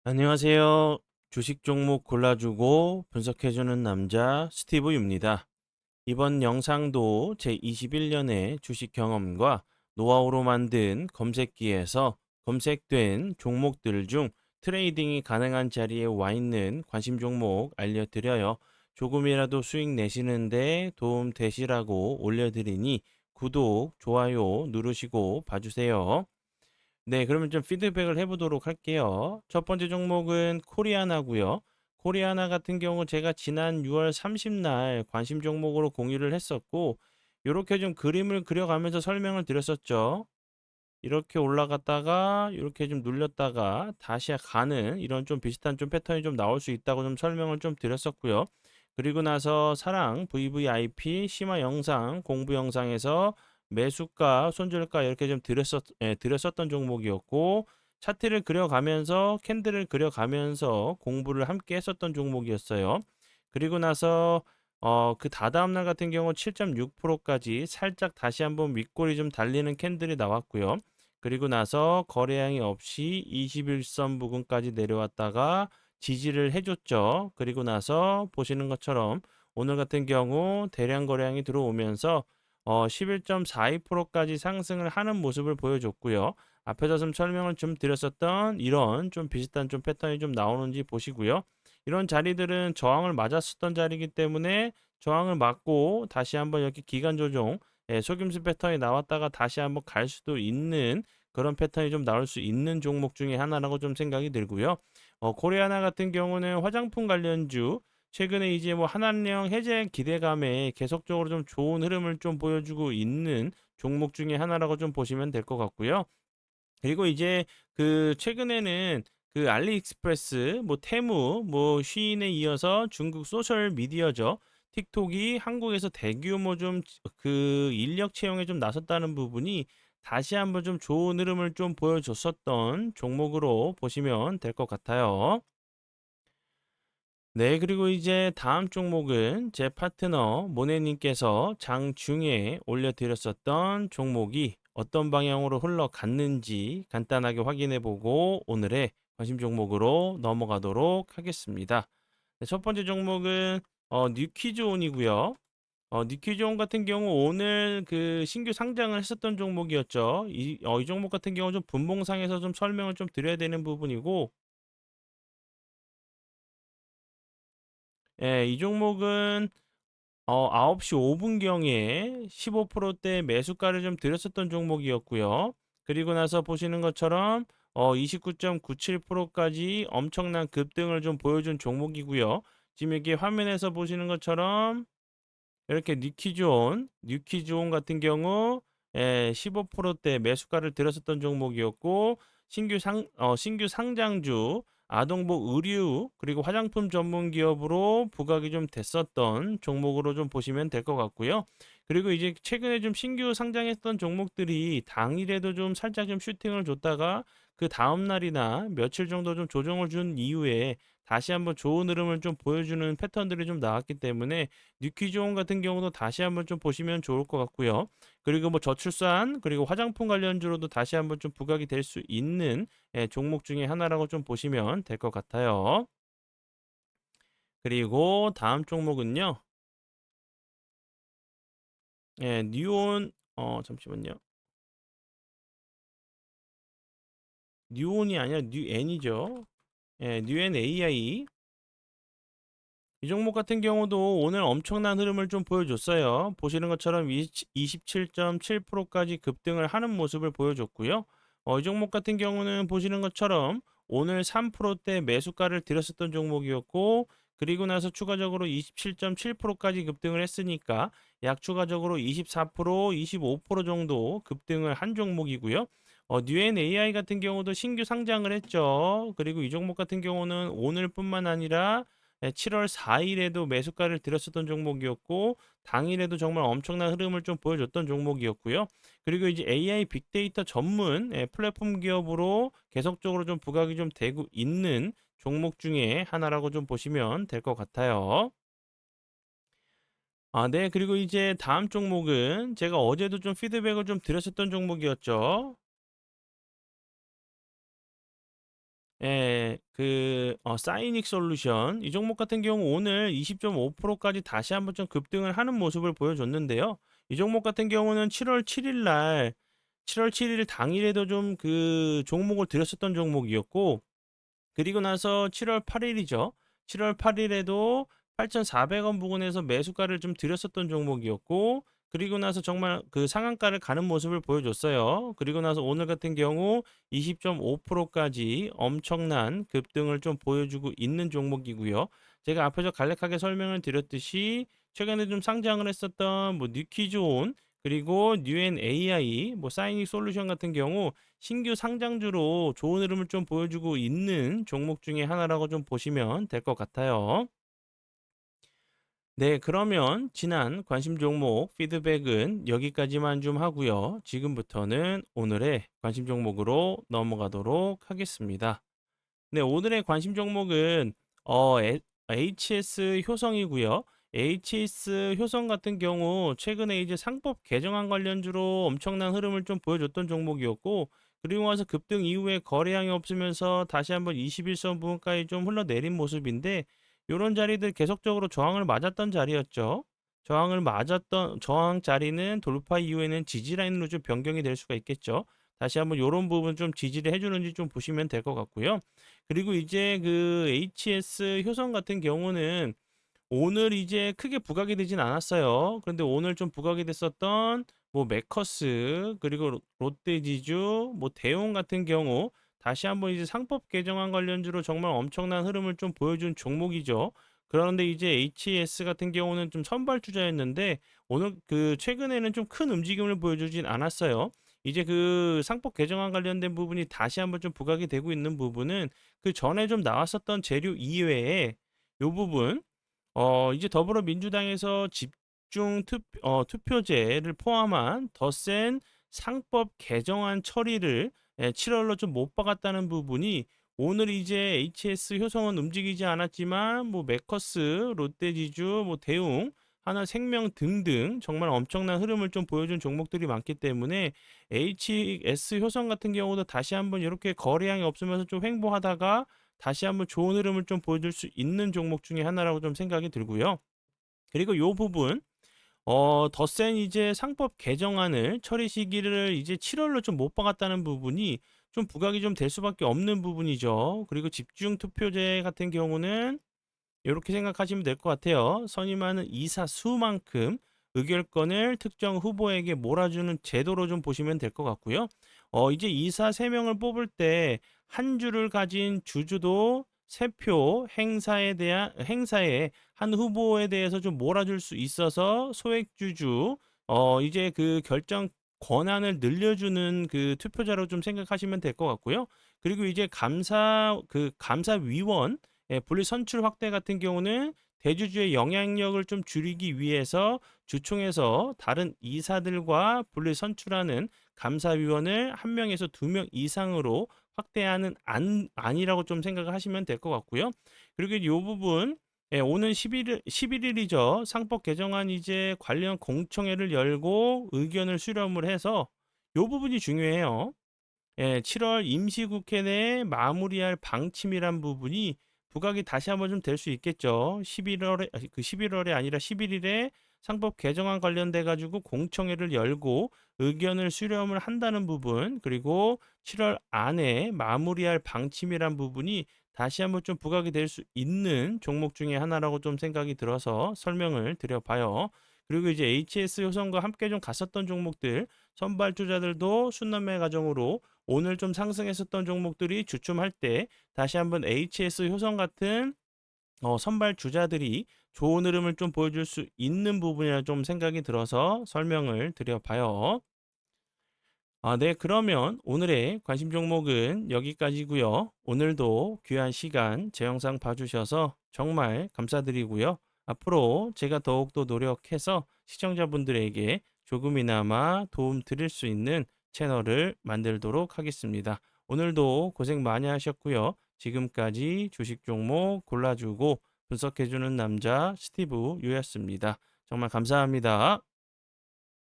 안녕하세요. 주식 종목 골라주고 분석해주는 남자 스티브 유입니다. 이번 영상도 제21년의 주식 경험과 노하우로 만든 검색기에서 검색된 종목들 중 트레이딩이 가능한 자리에 와 있는 관심 종목 알려드려요. 조금이라도 수익 내시는데 도움 되시라고 올려드리니 구독, 좋아요 누르시고 봐주세요. 네, 그러면 좀 피드백을 해보도록 할게요. 첫 번째 종목은 코리아나고요. 코리아나 같은 경우 제가 지난 6월 30날 관심 종목으로 공유를 했었고, 이렇게 좀 그림을 그려가면서 설명을 드렸었죠. 이렇게 올라갔다가 이렇게 좀 눌렸다가 다시 가는 이런 좀 비슷한 좀 패턴이 좀 나올 수 있다고 좀 설명을 좀 드렸었고요. 그리고 나서 사랑 VVIP 심화 영상 공부 영상에서 매수가 손절가 이렇게 좀 드렸었던 종목이었고, 차트를 그려가면서 캔들을 그려가면서 공부를 함께 했었던 종목이었어요. 그리고 나서 그 다다음 날 같은 경우 7.6%까지 살짝 다시 한번 윗골이 좀 달리는 캔들이 나왔고요. 그리고 나서 거래량이 없이 21선 부근까지 내려왔다가 지지를 해줬죠. 그리고 나서 보시는 것처럼 오늘 같은 경우 대량 거래량이 들어오면서 11.42%까지 상승을 하는 모습을 보여줬고요. 앞에서 좀 설명을 좀 드렸었던 이런 좀 비슷한 좀 패턴이 좀 나오는지 보시고요. 이런 자리들은 저항을 맞았었던 자리이기 때문에 저항을 맞고 다시 한번 이렇게 기간 조정, 속임수 패턴이 나왔다가 다시 한번 갈 수도 있는 그런 패턴이 좀 나올 수 있는 종목 중에 하나라고 좀 생각이 들고요. 코리아나 같은 경우는 화장품 관련주 최근에 이제 뭐 한한령 해제 기대감에 계속적으로 좀 좋은 흐름을 좀 보여주고 있는 종목 중에 하나라고 좀 보시면 될 것 같고요. 그리고 이제 그 최근에는 그 알리익스프레스, 뭐 테무, 뭐 쉬인에 이어서 중국 소셜 미디어죠. 틱톡이 한국에서 대규모 좀 그 인력 채용에 좀 나섰다는 부분이 다시 한번 좀 좋은 흐름을 좀 보여줬었던 종목으로 보시면 될 것 같아요. 네, 그리고 이제 다음 종목은 제 파트너 모네님께서 장중에 올려드렸었던 종목이 어떤 방향으로 흘러갔는지 간단하게 확인해 보고 오늘의 관심 종목으로 넘어가도록 하겠습니다. 네, 첫 번째 종목은 뉴키즈온이고요. 뉴키즈온 같은 경우 오늘 그 신규 상장을 했었던 종목이었죠. 이 종목 같은 경우 좀 분봉상에서 좀 설명을 좀 드려야 되는 부분이고, 이 종목은 9시 5분경에 15%대 매수가를 좀 드렸었던 종목이었고요. 그리고 나서 보시는 것처럼 29.97%까지 엄청난 급등을 좀 보여준 종목이고요. 지금 여기 화면에서 보시는 것처럼 이렇게 뉴키즈온 같은 경우 15%대 매수가를 들었었던 종목이었고, 신규 상장주 아동복 의류 그리고 화장품 전문 기업으로 부각이 좀 됐었던 종목으로 좀 보시면 될 것 같고요. 그리고 이제 최근에 좀 신규 상장했던 종목들이 당일에도 좀 살짝 좀 슈팅을 줬다가 그 다음 날이나 며칠 정도 좀 조정을 준 이후에 다시 한번 좋은 흐름을 좀 보여주는 패턴들이 좀 나왔기 때문에 뉴키즈온 같은 경우도 다시 한번 좀 보시면 좋을 것 같고요. 그리고 뭐 저출산 그리고 화장품 관련주로도 다시 한번 좀 부각이 될 수 있는 종목 중에 하나라고 좀 보시면 될 것 같아요. 그리고 다음 종목은요. 뉴온 잠시만요. 뉴온이 아니라 뉴엔이죠. 뉴엔 AI 이 종목 같은 경우도 오늘 엄청난 흐름을 좀 보여줬어요. 보시는 것처럼 27.7%까지 급등을 하는 모습을 보여줬고요. 이 종목 같은 경우는 보시는 것처럼 오늘 3%대 매수가를 들였었던 종목이었고, 그리고 나서 추가적으로 27.7%까지 급등을 했으니까 약 추가적으로 24%, 25% 정도 급등을 한 종목이고요. 뉴엔 AI 같은 경우도 신규 상장을 했죠. 그리고 이 종목 같은 경우는 오늘뿐만 아니라 7월 4일에도 매수가를 들였었던 종목이었고, 당일에도 정말 엄청난 흐름을 좀 보여줬던 종목이었고요. 그리고 이제 AI 빅데이터 전문 플랫폼 기업으로 계속적으로 좀 부각이 좀 되고 있는 종목 중에 하나라고 좀 보시면 될 것 같아요. 네. 그리고 이제 다음 종목은 제가 어제도 좀 피드백을 좀 드렸었던 종목이었죠. 사이닉 솔루션 이 종목 같은 경우 오늘 20.5%까지 다시 한번 좀 급등을 하는 모습을 보여줬는데요. 이 종목 같은 경우는 7월 7일 당일에도 좀 그 종목을 들였었던 종목이었고, 그리고 나서 7월 8일이죠. 7월 8일에도 8,400원 부근에서 매수가를 좀 들였었던 종목이었고, 그리고 나서 정말 그 상한가를 가는 모습을 보여줬어요. 그리고 나서 오늘 같은 경우 20.5%까지 엄청난 급등을 좀 보여주고 있는 종목이고요. 제가 앞에서 간략하게 설명을 드렸듯이 최근에 좀 상장을 했었던 뭐 뉴키즈온, 그리고 뉴엔 AI, 뭐 사이닉 솔루션 같은 경우 신규 상장주로 좋은 흐름을 좀 보여주고 있는 종목 중에 하나라고 좀 보시면 될 것 같아요. 네, 그러면 지난 관심 종목 피드백은 여기까지만 좀 하고요. 지금부터는 오늘의 관심 종목으로 넘어가도록 하겠습니다. 네, 오늘의 관심 종목은 HS 효성이고요. HS 효성 같은 경우 최근에 이제 상법 개정안 관련주로 엄청난 흐름을 좀 보여줬던 종목이었고, 그리고 와서 급등 이후에 거래량이 없으면서 다시 한번 21선 부근까지 좀 흘러내린 모습인데, 이런 자리들 계속적으로 저항을 맞았던 자리였죠. 저항 자리는 돌파 이후에는 지지 라인으로 좀 변경이 될 수가 있겠죠. 다시 한번 이런 부분 좀 지지를 해주는지 좀 보시면 될 것 같고요. 그리고 이제 그 HS 효성 같은 경우는 오늘 이제 크게 부각이 되진 않았어요. 그런데 오늘 좀 부각이 됐었던 뭐 메커스, 그리고 롯데지주, 뭐 대웅 같은 경우 다시 한번 이제 상법 개정안 관련주로 정말 엄청난 흐름을 좀 보여준 종목이죠. 그런데 이제 HS 같은 경우는 좀 선발 투자였는데 오늘 그 최근에는 좀 큰 움직임을 보여주진 않았어요. 이제 그 상법 개정안 관련된 부분이 다시 한번 좀 부각이 되고 있는 부분은 그 전에 좀 나왔었던 재료 이외에 요 부분, 이제 더불어민주당에서 투표제를 포함한 더 센 상법 개정안 처리를 7월로 좀 못 박았다는 부분이 오늘 이제 HS 효성은 움직이지 않았지만 뭐 메커스, 롯데지주, 뭐 대웅, 하나생명 등등 정말 엄청난 흐름을 좀 보여준 종목들이 많기 때문에 HS 효성 같은 경우도 다시 한번 이렇게 거래량이 없으면서 좀 횡보하다가 다시 한번 좋은 흐름을 좀 보여줄 수 있는 종목 중에 하나라고 좀 생각이 들고요. 그리고 요 부분, 더 센 이제 상법 개정안을 처리 시기를 이제 7월로 좀 못 박았다는 부분이 좀 부각이 좀 될 수밖에 없는 부분이죠. 그리고 집중 투표제 같은 경우는 이렇게 생각하시면 될 것 같아요. 선임하는 이사 수만큼 의결권을 특정 후보에게 몰아주는 제도로 좀 보시면 될 것 같고요. 이제 이사 3명을 뽑을 때 한 주를 가진 주주도 3표 행사에 한 후보에 대해서 좀 몰아줄 수 있어서 소액주주, 이제 그 결정 권한을 늘려주는 그 투표자로 좀 생각하시면 될 것 같고요. 그리고 이제 감사위원 분리 선출 확대 같은 경우는 대주주의 영향력을 좀 줄이기 위해서 주총에서 다른 이사들과 분리 선출하는 감사위원을 1명에서 2명 이상으로 확대하는 안이라고 좀 생각을 하시면 될 것 같고요. 그리고 이 부분, 오는 11일이죠. 상법 개정안 이제 관련 공청회를 열고 의견을 수렴을 해서 이 부분이 중요해요. 7월 임시국회 내에 마무리할 방침이란 부분이 부각이 다시 한번 좀 될 수 있겠죠. 11월에 아니라 11일에 상법 개정안 관련돼 가지고 공청회를 열고 의견을 수렴을 한다는 부분, 그리고 7월 안에 마무리할 방침이란 부분이 다시 한번 좀 부각이 될 수 있는 종목 중에 하나라고 좀 생각이 들어서 설명을 드려봐요. 그리고 이제 HS 효성과 함께 좀 갔었던 종목들, 선발 투자들도 순환매 과정으로 오늘 좀 상승했었던 종목들이 주춤할 때 다시 한번 HS 효성 같은 선발 주자들이 좋은 흐름을 좀 보여줄 수 있는 부분이라 좀 생각이 들어서 설명을 드려봐요. 네, 그러면 오늘의 관심 종목은 여기까지고요. 오늘도 귀한 시간 제 영상 봐주셔서 정말 감사드리고요. 앞으로 제가 더욱더 노력해서 시청자분들에게 조금이나마 도움 드릴 수 있는 채널을 만들도록 하겠습니다. 오늘도 고생 많이 하셨고요. 지금까지 주식 종목 골라주고 분석해주는 남자 스티브 유였습니다. 정말 감사합니다.